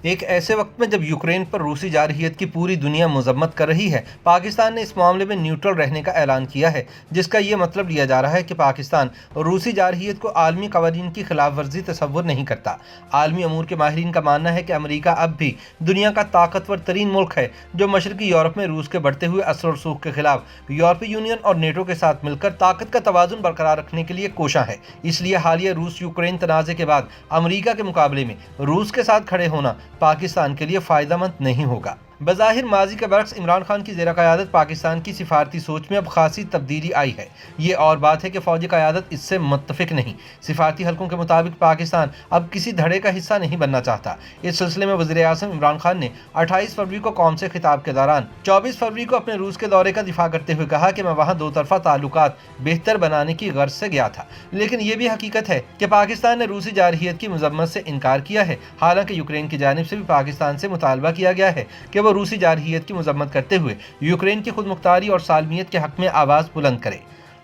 ایک ایسے وقت میں جب یوکرین پر روسی جارحیت کی پوری دنیا مذمت کر رہی ہے، پاکستان نے اس معاملے میں نیوٹرل رہنے کا اعلان کیا ہے، جس کا یہ مطلب لیا جا رہا ہے کہ پاکستان روسی جارحیت کو عالمی قوانین کی خلاف ورزی تصور نہیں کرتا۔ عالمی امور کے ماہرین کا ماننا ہے کہ امریکہ اب بھی دنیا کا طاقتور ترین ملک ہے، جو مشرقی یورپ میں روس کے بڑھتے ہوئے اثر و رسوخ کے خلاف یورپی یونین اور نیٹو کے ساتھ مل کر طاقت کا توازن برقرار رکھنے کے لیے کوشاں ہے۔ اس لیے حالیہ روس یوکرین تنازع کے بعد امریکہ کے مقابلے میں روس کے ساتھ کھڑے ہونا پاکستان کے لیے فائدہ مند نہیں ہوگا۔ بظاہر ماضی کے برعکس عمران خان کی زیر قیادت پاکستان کی سفارتی سوچ میں اب خاصی تبدیلی آئی ہے۔ یہ اور بات ہے کہ فوجی قیادت اس سے متفق نہیں۔ سفارتی حلقوں کے مطابق پاکستان اب کسی دھڑے کا حصہ نہیں بننا چاہتا۔ اس سلسلے میں وزیر اعظم عمران خان نے 28 فروری کو قوم سے خطاب کے دوران 24 فروری کو اپنے روس کے دورے کا دفاع کرتے ہوئے کہا کہ میں وہاں دو طرفہ تعلقات بہتر بنانے کی غرض سے گیا تھا، لیکن یہ بھی حقیقت ہے کہ پاکستان نے روسی جارحیت کی مذمت سے انکار کیا ہے۔ حالانکہ یوکرین کی جانب سے بھی پاکستان سے مطالبہ کیا گیا ہے کہ وہ روسی جارحیت کی مذمت کرتے ہوئے یوکرین کی خود مختاری اور سالمیت کے حق میں آواز بلند کرے۔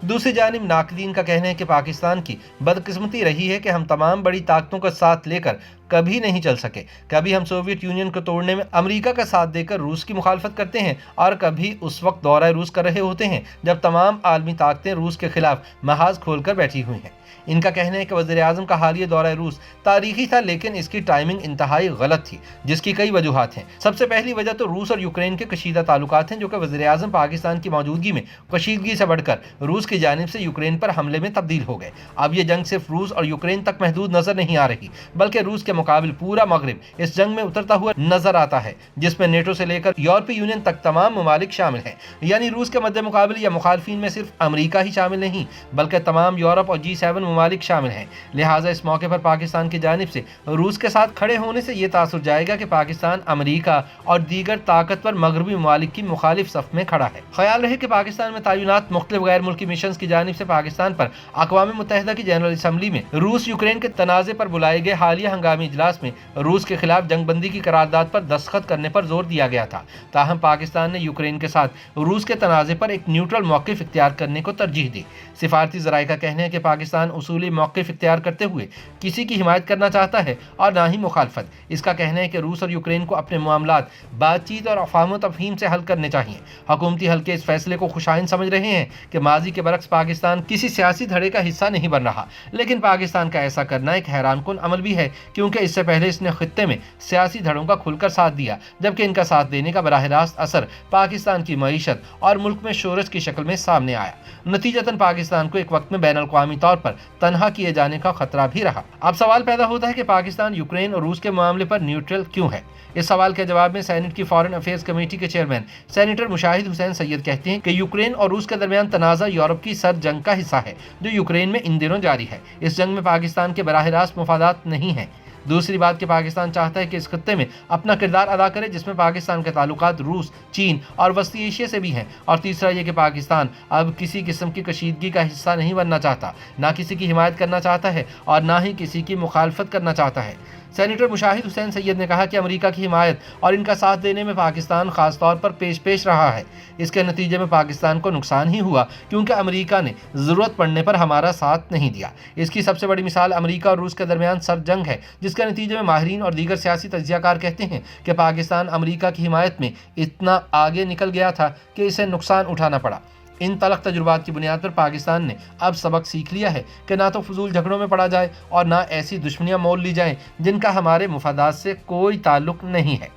دوسری جانب ناقدین کا کہنا ہے کہ پاکستان کی بدقسمتی رہی ہے کہ ہم تمام بڑی طاقتوں کا ساتھ لے کر کبھی نہیں چل سکے۔ کبھی ہم سوویت یونین کو توڑنے میں امریکہ کا ساتھ دے کر روس کی مخالفت کرتے ہیں، اور کبھی اس وقت دورہ روس کر رہے ہوتے ہیں جب تمام عالمی طاقتیں روس کے خلاف محاذ کھول کر بیٹھی ہوئی ہیں۔ ان کا کہنا ہے کہ وزیر اعظم کا حالیہ دورہ روس تاریخی تھا، لیکن اس کی ٹائمنگ انتہائی غلط تھی، جس کی کئی وجوہات ہیں۔ سب سے پہلی وجہ تو روس اور یوکرین کے کشیدہ تعلقات ہیں، جو کہ وزیر اعظم پاکستان کی موجودگی میں کشیدگی سے بڑھ کر روس کی جانب سے یوکرین پر حملے میں تبدیل ہو گئے۔ اب یہ جنگ صرف روس اور یوکرین تک محدود نظر نہیں آ رہی، بلکہ روس کے مقابل پورا مغرب اس جنگ میں اترتا ہوا نظر آتا ہے، جس میں نیٹو سے لے کر یورپی یونین تک تمام ممالک شامل ہیں۔ یعنی روس کے مد مقابل یا مخالفین میں صرف امریکہ ہی شامل نہیں، بلکہ تمام یورپ اور G7 ممالک شامل ہیں۔ لہٰذا اس موقع پر پاکستان کی جانب سے روس کے ساتھ کھڑے ہونے سے یہ تاثر جائے گا کہ پاکستان امریکہ اور دیگر طاقتور مغربی ممالک کی مخالف صف میں کھڑا ہے۔ خیال رہے کہ پاکستان میں تعینات مختلف غیر ملکی مشنز کی جانب سے پاکستان پر اقوام متحدہ کی جنرل اسمبلی میں روس یوکرین کے تنازع پر بلائے گئے حالیہ ہنگامی اجلاس میں روس کے خلاف جنگ بندی کی قرارداد پر دستخط کرنے پر زور دیا گیا تھا۔ تاہم پاکستان نے یوکرین کے ساتھ روس کے تنازع پر ایک نیوٹرل موقف اختیار کرنے کو ترجیح دی۔ سفارتی ذرائع کا کہنا ہے کہ پاکستان اصولی موقف اختیار کرتے ہوئے کسی کی حمایت کرنا چاہتا ہے اور نہ ہی مخالفت۔ اس کا کہنا ہے کہ روس اور یوکرین کو اپنے معاملات بات چیت اور افہام و تفہیم سے حل کرنے چاہیے۔ حکومتی حلقے اس فیصلے کو خوشائند سمجھ رہے ہیں کہ ماضی کے برعکس پاکستان کسی سیاسی دھڑے کا حصہ نہیں بن رہا، لیکن پاکستان کا ایسا کرنا ایک حیران کن عمل بھی ہے، کیونکہ اس سے پہلے اس نے خطے میں سیاسی دھڑوں کا کھل کر ساتھ دیا، جبکہ ان کا ساتھ دینے کا براہ راست اثر پاکستان کی معیشت اور ملک میں شورش کی شکل میں سامنے آیا۔ نتیجتاً پاکستان کو ایک وقت میں بین الاقوامی طور پر تنہا کیے جانے کا خطرہ بھی رہا۔ اب سوال پیدا ہوتا ہے کہ پاکستان یوکرین اور روس کے معاملے پر نیوٹرل کیوں ہے؟ اس سوال کے جواب میں سینٹ کی فارن افیئرز کمیٹی کے چیئرمین سینیٹر مشاہد حسین سید کہتے ہیں کہ یوکرین اور روس کے درمیان تنازع یورپ کی سرد جنگ کا حصہ ہے، جو یوکرین میں ان دنوں جاری ہے۔ اس جنگ میں پاکستان کے براہ راست مفادات نہیں ہیں۔ دوسری بات کہ پاکستان چاہتا ہے کہ اس خطے میں اپنا کردار ادا کرے، جس میں پاکستان کے تعلقات روس، چین اور وسطی ایشیا سے بھی ہیں۔ اور تیسرا یہ کہ پاکستان اب کسی قسم کی کشیدگی کا حصہ نہیں بننا چاہتا، نہ کسی کی حمایت کرنا چاہتا ہے اور نہ ہی کسی کی مخالفت کرنا چاہتا ہے۔ سینیٹر مشاہد حسین سید نے کہا کہ امریکہ کی حمایت اور ان کا ساتھ دینے میں پاکستان خاص طور پر پیش رہا ہے۔ اس کے نتیجے میں پاکستان کو نقصان ہی ہوا، کیونکہ امریکہ نے ضرورت پڑنے پر ہمارا ساتھ نہیں دیا۔ اس کی سب سے بڑی مثال امریکہ اور روس کے درمیان سرد جنگ ہے، جس کے نتیجے میں ماہرین اور دیگر سیاسی تجزیہ کار کہتے ہیں کہ پاکستان امریکہ کی حمایت میں اتنا آگے نکل گیا تھا کہ اسے نقصان اٹھانا پڑا۔ ان تلخ تجربات کی بنیاد پر پاکستان نے اب سبق سیکھ لیا ہے کہ نہ تو فضول جھگڑوں میں پڑا جائے اور نہ ایسی دشمنیاں مول لی جائیں جن کا ہمارے مفادات سے کوئی تعلق نہیں ہے۔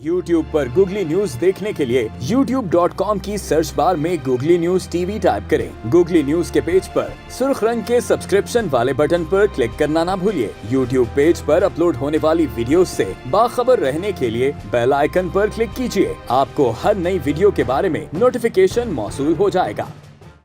YouTube پر گوگلی نیوز دیکھنے کے لیے youtube.com کی سرچ بار میں googly news T V type کریں۔ گوگلی نیوز کے پیج پر سرخ رنگ کے سبسکرپشن والے بٹن پر کلک کرنا نہ بھولیے۔ YouTube پیج پر اپلوڈ ہونے والی ویڈیوز سے باخبر رہنے کے لیے بیل آئیکن پر کلک کیجیے۔ آپ کو ہر نئی ویڈیو کے بارے میں نوٹیفیکیشن موصول ہو جائے گا۔